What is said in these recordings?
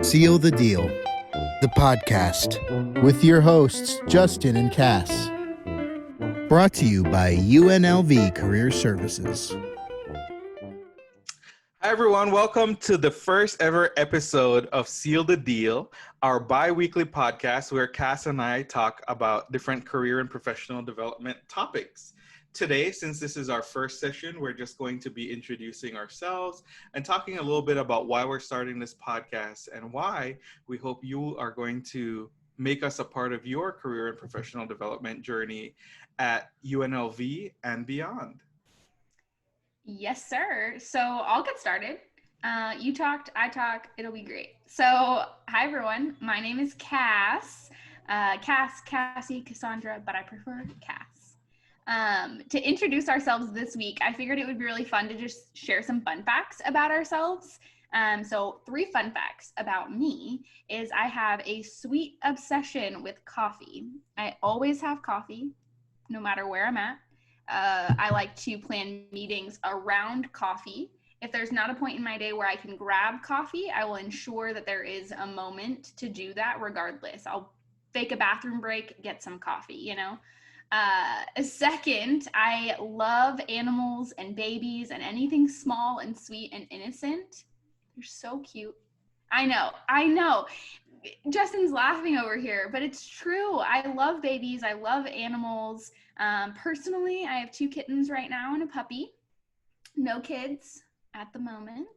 Seal the Deal, the podcast, with your hosts, Justin and Cass. Brought to you by UNLV Career Services. Hi, everyone. Welcome to the first ever episode of Seal the Deal, our bi-weekly podcast where Cass and I talk about different career and professional development topics. Today, since this is our first session, we're just going to be introducing ourselves and talking a little bit about why we're starting this podcast and why we hope you are going to make us a part of your career and professional development journey at UNLV and beyond. Yes, sir. So I'll get started. You talked, I talk, it'll be great. So, hi, everyone. My name is Cass. Cassie, Cassandra, but I prefer Cass. To introduce ourselves this week, I figured it would be really fun to just share some fun facts about ourselves. So 3 fun facts about me is I have a sweet obsession with coffee. I always have coffee, no matter where I'm at. I like to plan meetings around coffee. If there's not a point in my day where I can grab coffee, I will ensure that there is a moment to do that regardless. I'll fake a bathroom break, get some coffee, you know. Second, I love animals and babies and anything small and sweet and innocent. They're so cute. I know. Justin's laughing over here, but it's true. I love babies. I love animals. Personally, I have 2 kittens right now and a puppy. No kids at the moment,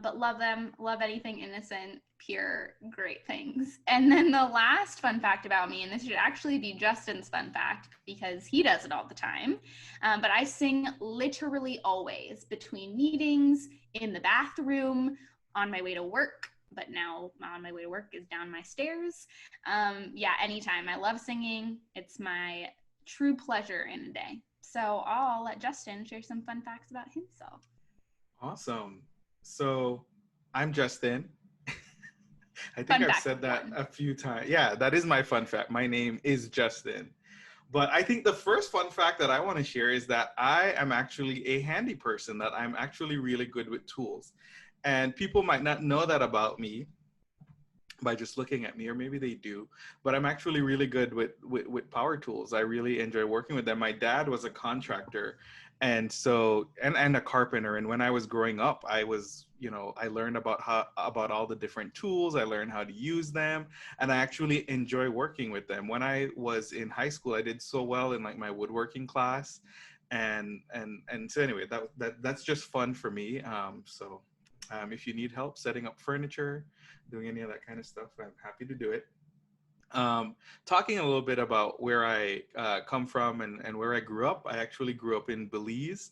but love them. Love anything innocent, pure, great things. And then the last fun fact about me, and this should actually be Justin's fun fact because he does it all the time, but I sing literally always between meetings, in the bathroom, on my way to work. But now on my way to work is down my stairs. Anytime. I love singing. It's my true pleasure in a day. So I'll let Justin share some fun facts about himself. Awesome. So I'm Justin. I think I've said that a few times. Yeah, that is my fun fact. My name is Justin. But I think the first fun fact that I want to share is that I am actually a handy person, that I'm actually really good with tools. And people might not know that about me by just looking at me, or maybe they do, but I'm actually really good with power tools. I really enjoy working with them. My dad was a contractor and a carpenter. And when I was growing up, I learned about all the different tools. I learned how to use them, and I actually enjoy working with them. When I was in high school, I did so well in like my woodworking class. And so anyway, that's just fun for me. If you need help setting up furniture, doing any of that kind of stuff, I'm happy to do it. Talking a little bit about where I come from and where I grew up. I actually grew up in Belize,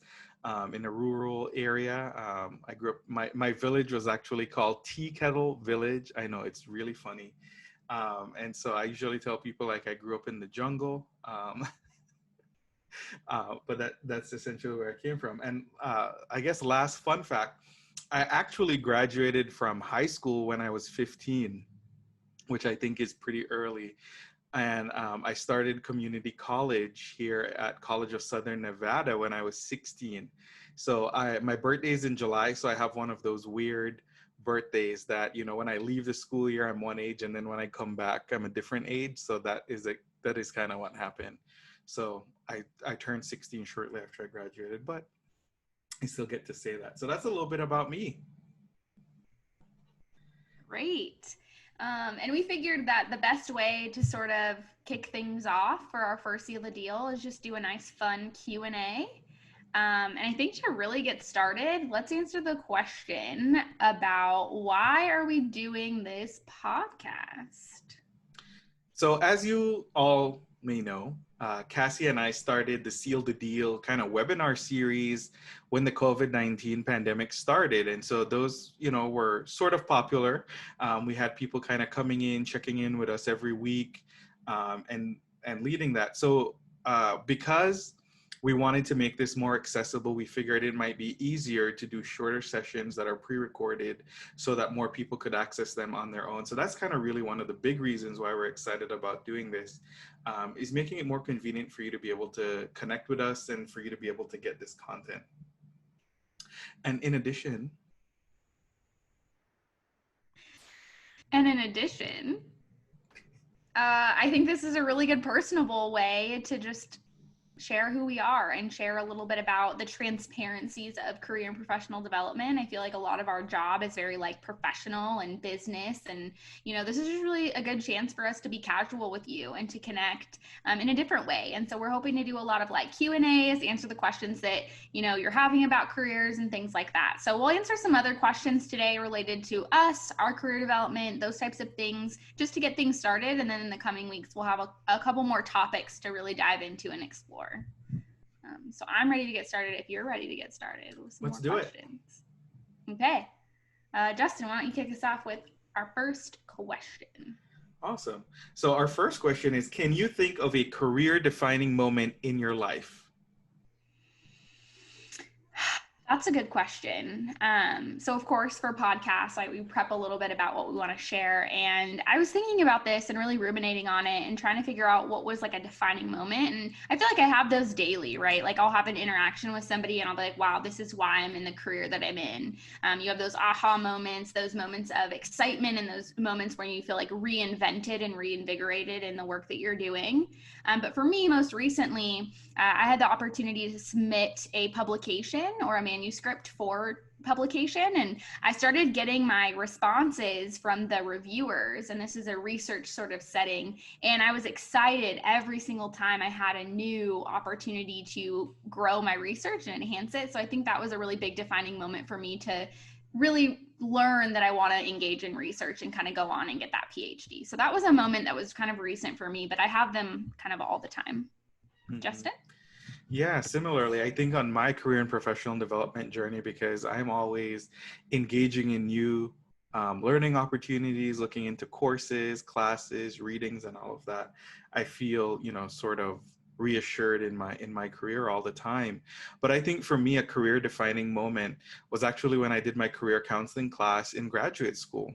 in a rural area. I grew up, my village was actually called Tea Kettle Village. I know, it's really funny. And so I usually tell people like I grew up in the jungle. But that's essentially where I came from. And I guess last fun fact, I actually graduated from high school when I was 15, which I think is pretty early. And I started community college here at College of Southern Nevada when I was 16. So my birthday is in July, so I have one of those weird birthdays that, when I leave the school year, I'm one age, and then when I come back, I'm a different age. So that is kind of what happened. So I turned 16 shortly after I graduated, but I still get to say that. So that's a little bit about me. Great. And we figured that the best way to sort of kick things off for our first Seal the Deal is just do a nice fun Q&A. And I think to really get started, let's answer the question about why are we doing this podcast? So as you all may know, Cassie and I started the Seal the Deal kind of webinar series when the COVID-19 pandemic started. And so those, were sort of popular. We had people kind of coming in, checking in with us every week, and leading that. So because we wanted to make this more accessible, we figured it might be easier to do shorter sessions that are pre-recorded so that more people could access them on their own. So that's kind of really one of the big reasons why we're excited about doing this, is making it more convenient for you to be able to connect with us and for you to be able to get this content. And in addition, And in addition, I think this is a really good personable way to just share who we are and share a little bit about the transparencies of career and professional development. I feel like a lot of our job is very like professional and business, and this is just really a good chance for us to be casual with you and to connect in a different way. And so we're hoping to do a lot of like Q&As, answer the questions that you're having about careers and things like that. So we'll answer some other questions today related to us, our career development, those types of things, just to get things started. And then in the coming weeks we'll have a couple more topics to really dive into and explore. So I'm ready to get started if you're ready to get started with some Let's more do questions. Okay. Justin, why don't you kick us off with our first question? Awesome. So our first question is, can you think of a career-defining moment in your life? That's a good question. So of course for podcasts, we prep a little bit about what we want to share. And I was thinking about this and really ruminating on it and trying to figure out what was like a defining moment. And I feel like I have those daily, right? Like I'll have an interaction with somebody and I'll be like, wow, this is why I'm in the career that I'm in. You have those aha moments, those moments of excitement, and those moments where you feel like reinvented and reinvigorated in the work that you're doing. But for me, most recently, I had the opportunity to submit a publication or a manuscript for publication, and I started getting my responses from the reviewers, and this is a research sort of setting, and I was excited every single time I had a new opportunity to grow my research and enhance it. So I think that was a really big defining moment for me to really learn that I want to engage in research and kind of go on and get that PhD. So that was a moment that was kind of recent for me, but I have them kind of all the time. Mm-hmm. Justin? Yeah, similarly, I think on my career and professional development journey, because I'm always engaging in new learning opportunities, looking into courses, classes, readings, and all of that, I feel, sort of reassured in my career all the time. But I think for me, a career defining moment was actually when I did my career counseling class in graduate school.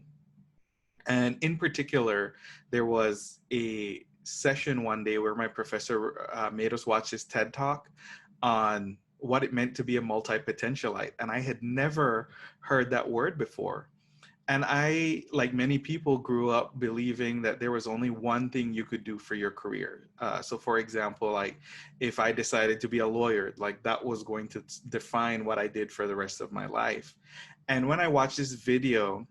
And in particular, there was a session one day where my professor made us watch this TED Talk on what it meant to be a multi-potentialite. And I had never heard that word before. And I, like many people, grew up believing that there was only one thing you could do for your career. So for example, like if I decided to be a lawyer, like that was going to define what I did for the rest of my life. And when I watched this video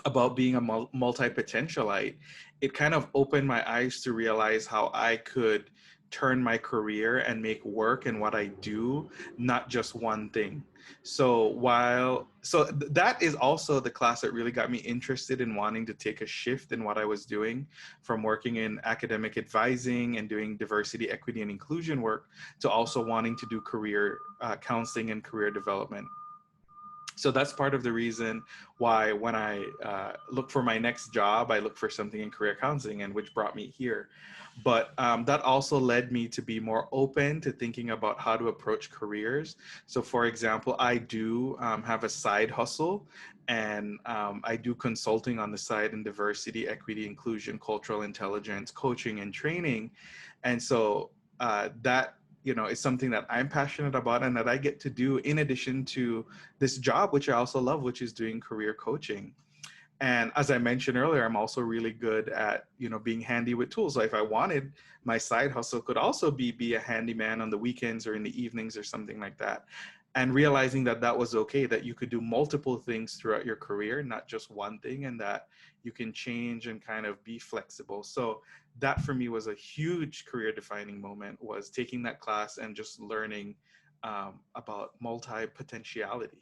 about being a multi-potentialite, it kind of opened my eyes to realize how I could turn my career and make work and what I do, not just one thing. So that is also the class that really got me interested in wanting to take a shift in what I was doing, from working in academic advising and doing diversity, equity, and inclusion work to also wanting to do career counseling and career development. So that's part of the reason why when I look for my next job, I look for something in career counseling, and which brought me here. But that also led me to be more open to thinking about how to approach careers. So for example, I do have a side hustle, and I do consulting on the side in diversity, equity, inclusion, cultural intelligence, coaching, and training. And so that it's something that I'm passionate about and that I get to do in addition to this job, which I also love, which is doing career coaching. And as I mentioned earlier, I'm also really good at, being handy with tools. So if I wanted, my side hustle could also be a handyman on the weekends or in the evenings or something like that. And realizing that that was okay, that you could do multiple things throughout your career, not just one thing, and that you can change and kind of be flexible. So that for me was a huge career defining moment, was taking that class and just learning about multi-potentiality.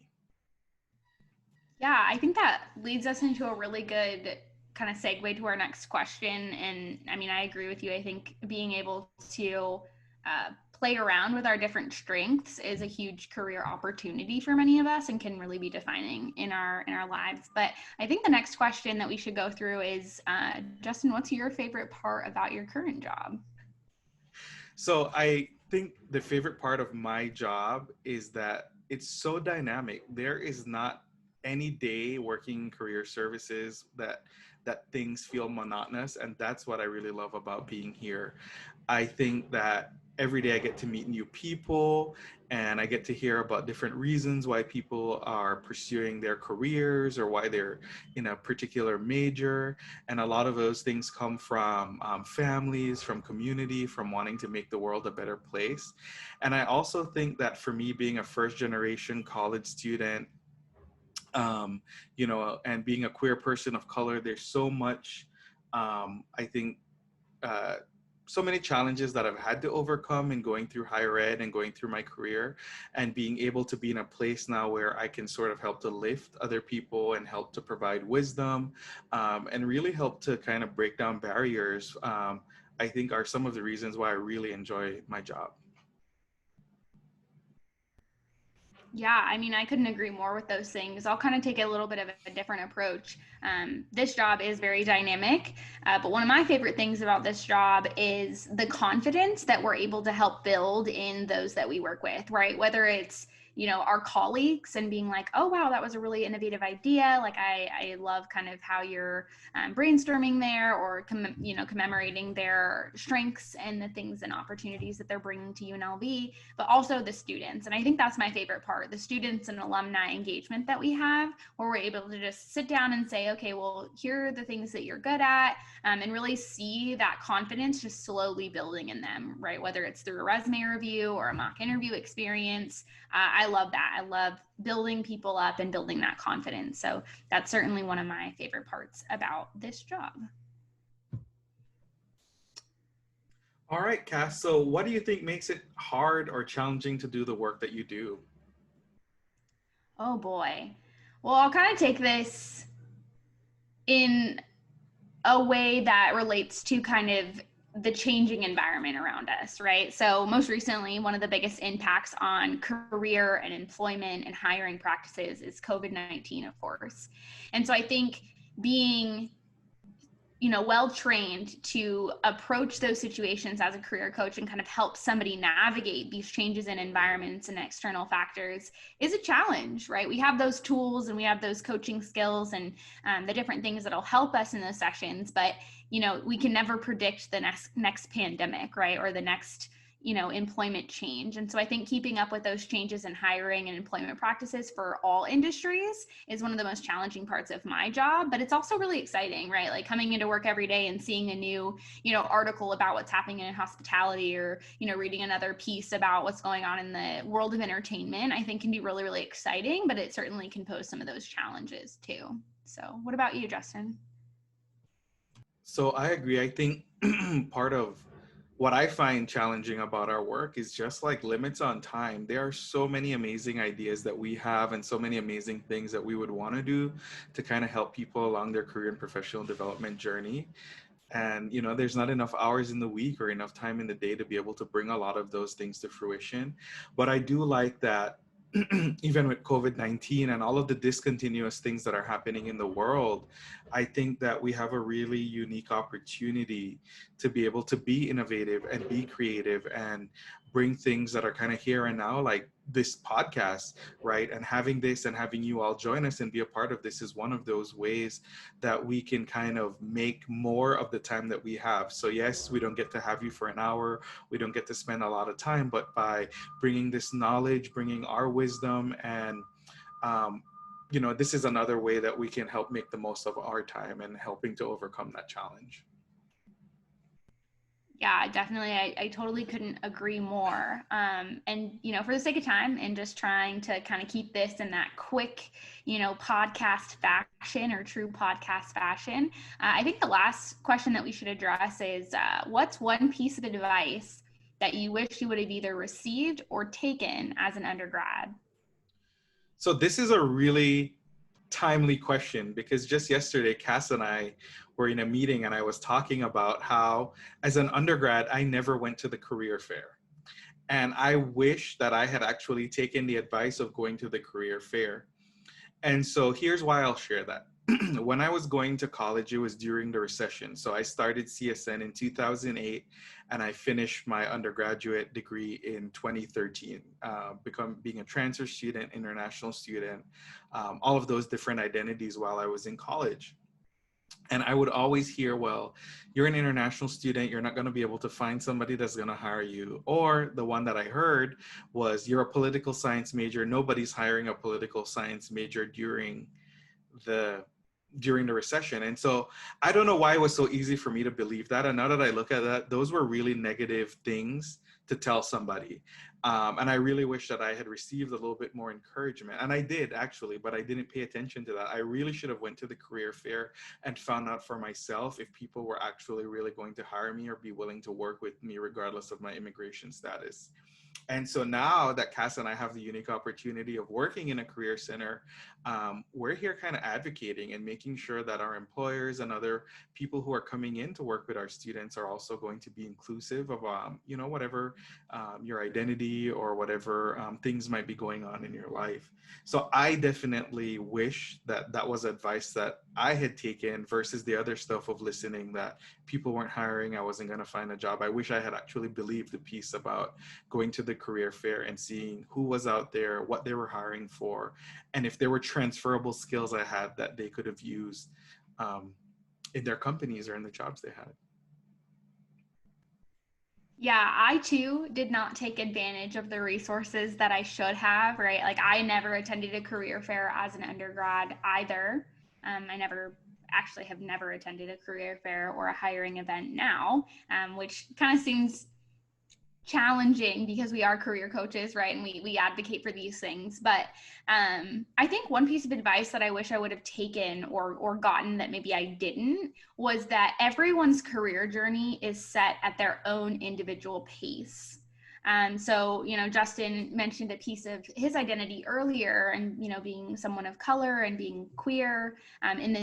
Yeah, I think that leads us into a really good kind of segue to our next question. And I mean, I agree with you. I think being able to play around with our different strengths is a huge career opportunity for many of us and can really be defining in our lives. But I think the next question that we should go through is, Justin, what's your favorite part about your current job? So I think the favorite part of my job is that it's so dynamic. There is not any day working in career services that things feel monotonous, and that's what I really love about being here. I think that every day I get to meet new people, and I get to hear about different reasons why people are pursuing their careers or why they're in a particular major. And a lot of those things come from families, from community, from wanting to make the world a better place. And I also think that for me, being a first generation college student, and being a queer person of color, there's so much, I think, uh, so many challenges that I've had to overcome in going through higher ed and going through my career, and being able to be in a place now where I can sort of help to lift other people and help to provide wisdom, and really help to kind of break down barriers, I think are some of the reasons why I really enjoy my job. Yeah, I mean, I couldn't agree more with those things. I'll kind of take a little bit of a different approach. This job is very dynamic, but one of my favorite things about this job is the confidence that we're able to help build in those that we work with, right? Whether it's, our colleagues and being like, oh, wow, that was a really innovative idea. Like, I love kind of how you're brainstorming there, or, commemorating their strengths and the things and opportunities that they're bringing to UNLV, but also the students. And I think that's my favorite part, the students and alumni engagement that we have, where we're able to just sit down and say, okay, well, here are the things that you're good at, and really see that confidence just slowly building in them, right? Whether it's through a resume review or a mock interview experience. I love that. I love building people up and building that confidence. So that's certainly one of my favorite parts about this job. All right, Cass. So what do you think makes it hard or challenging to do the work that you do? Oh boy. Well, I'll kind of take this in a way that relates to kind of the changing environment around us, right? So most recently, one of the biggest impacts on career and employment and hiring practices is COVID-19, of course. And so I think being well trained to approach those situations as a career coach and kind of help somebody navigate these changes in environments and external factors is a challenge, right? We have those tools and we have those coaching skills and the different things that'll help us in those sessions, but we can never predict the next pandemic, right? Or the next employment change. And so I think keeping up with those changes in hiring and employment practices for all industries is one of the most challenging parts of my job, but it's also really exciting, right? Like coming into work every day and seeing a new, article about what's happening in hospitality, or, reading another piece about what's going on in the world of entertainment, I think can be really, really exciting, but it certainly can pose some of those challenges too. So what about you, Justin? So I agree. I think part of what I find challenging about our work is just like limits on time. There are so many amazing ideas that we have and so many amazing things that we would want to do to kind of help people along their career and professional development journey. And, there's not enough hours in the week or enough time in the day to be able to bring a lot of those things to fruition. But I do like that even with COVID-19 and all of the discontinuous things that are happening in the world, I think that we have a really unique opportunity to be able to be innovative and be creative and bring things that are kind of here and now, like this podcast, right? And having this and having you all join us and be a part of this is one of those ways that we can kind of make more of the time that we have. So yes, we don't get to have you for an hour. We don't get to spend a lot of time, but by bringing this knowledge, bringing our wisdom, and this is another way that we can help make the most of our time and helping to overcome that challenge. Yeah, definitely. I totally couldn't agree more. And, for the sake of time and just trying to kind of keep this in that quick, podcast fashion or true podcast fashion, I think the last question that we should address is what's one piece of advice that you wish you would have either received or taken as an undergrad? So this is a really timely question, because just yesterday, Cass and I were in a meeting and I was talking about how as an undergrad, I never went to the career fair. And I wish that I had actually taken the advice of going to the career fair. And so here's why I'll share that. When I was going to college, it was during the recession. So I started CSN in 2008 and I finished my undergraduate degree in 2013, being a transfer student, international student, all of those different identities while I was in college. And I would always hear, well, you're an international student, you're not going to be able to find somebody that's going to hire you. Or the one that I heard was, you're a political science major, nobody's hiring a political science major during the recession. And so I don't know why it was so easy for me to believe that. And now that I look at that, those were really negative things to tell somebody. And I really wish that I had received a little bit more encouragement. And I did, actually, but I didn't pay attention to that. I really should have went to the career fair and found out for myself if people were actually really going to hire me or be willing to work with me regardless of my immigration status. And so now that Cass and I have the unique opportunity of working in a career center, we're here kind of advocating and making sure that our employers and other people who are coming in to work with our students are also going to be inclusive of, whatever your identity or whatever things might be going on in your life. So I definitely wish that that was advice that I had taken versus the other stuff of listening that people weren't hiring, I wasn't going to find a job. I wish I had actually believed the piece about going to the career fair and seeing who was out there, what they were hiring for, and if there were transferable skills I had that they could have used in their companies or in the jobs they had. Yeah, I too did not take advantage of the resources that I should have, right? Like I never attended a career fair as an undergrad either. I have never attended a career fair or a hiring event now, which kind of seems challenging because we are career coaches, right? And we advocate for these things. But I think one piece of advice that I wish I would have taken or gotten that maybe I didn't was that everyone's career journey is set at their own individual pace. So, Justin mentioned a piece of his identity earlier and, being someone of color and being queer in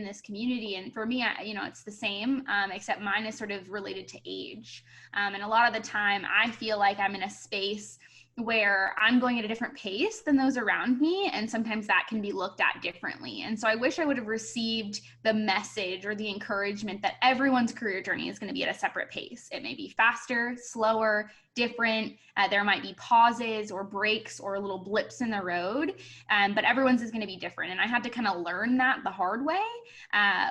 this community. And for me, it's the same, except mine is sort of related to age. And a lot of the time I feel like I'm in a space where I'm going at a different pace than those around me. And sometimes that can be looked at differently. And so I wish I would have received the message or the encouragement that everyone's career journey is going to be at a separate pace. It may be faster, slower, different. There might be pauses or breaks or little blips in the road, but everyone's is going to be different. And I had to kind of learn that the hard way,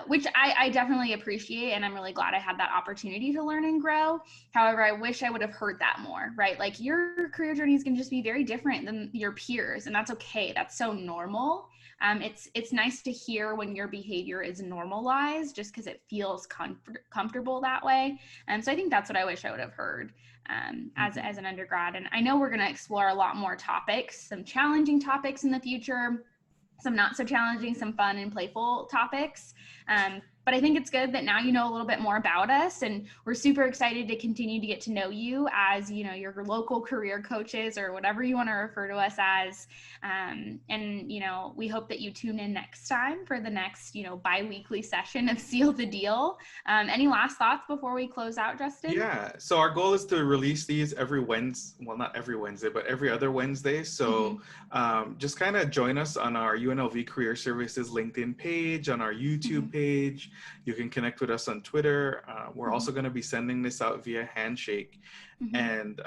which I definitely appreciate. And I'm really glad I had that opportunity to learn and grow. However, I wish I would have heard that more, right? Like your career journey is going to just be very different than your peers. And that's okay. That's so normal. It's nice to hear when your behavior is normalized just because it feels comfortable that way. So I think that's what I wish I would have heard as an undergrad. And I know we're going to explore a lot more topics, some challenging topics in the future, some not so challenging, some fun and playful topics. But I think it's good that now you know a little bit more about us, and we're super excited to continue to get to know you as, your local career coaches or whatever you want to refer to us as. And, we hope that you tune in next time for the next, bi-weekly session of Seal the Deal. Any last thoughts before we close out, Justin? Yeah. So our goal is to release these every Wednesday. Well, not every Wednesday, but every other Wednesday. So just kind of join us on our UNLV Career Services LinkedIn page, on our YouTube page. You can connect with us on Twitter. We're also going to be sending this out via Handshake. And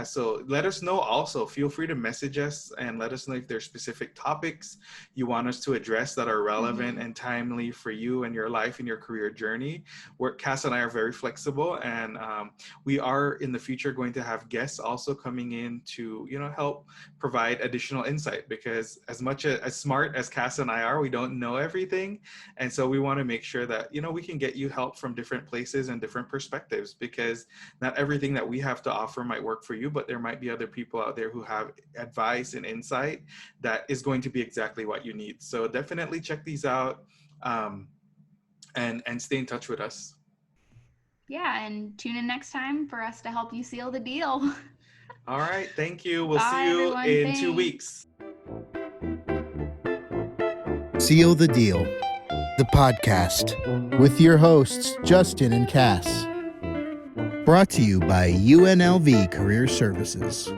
so let us know also. Feel free to message us and let us know if there's specific topics you want us to address that are relevant and timely for you and your life and your career journey. Cass and I are very flexible, and we are in the future going to have guests also coming in to, help provide additional insight, because as smart as Cass and I are, we don't know everything. And so we want to make sure that, we can get you help from different places and different perspectives, because not everything that we have to offer might work for you, but there might be other people out there who have advice and insight that is going to be exactly what you need. So definitely check these out and stay in touch with us. Yeah, and tune in next time for us to help you seal the deal. All right, thank you. We'll Bye, see you everyone. in Thanks. 2 weeks. Seal the Deal, the podcast with your hosts, Justin and Cass. Brought to you by UNLV Career Services.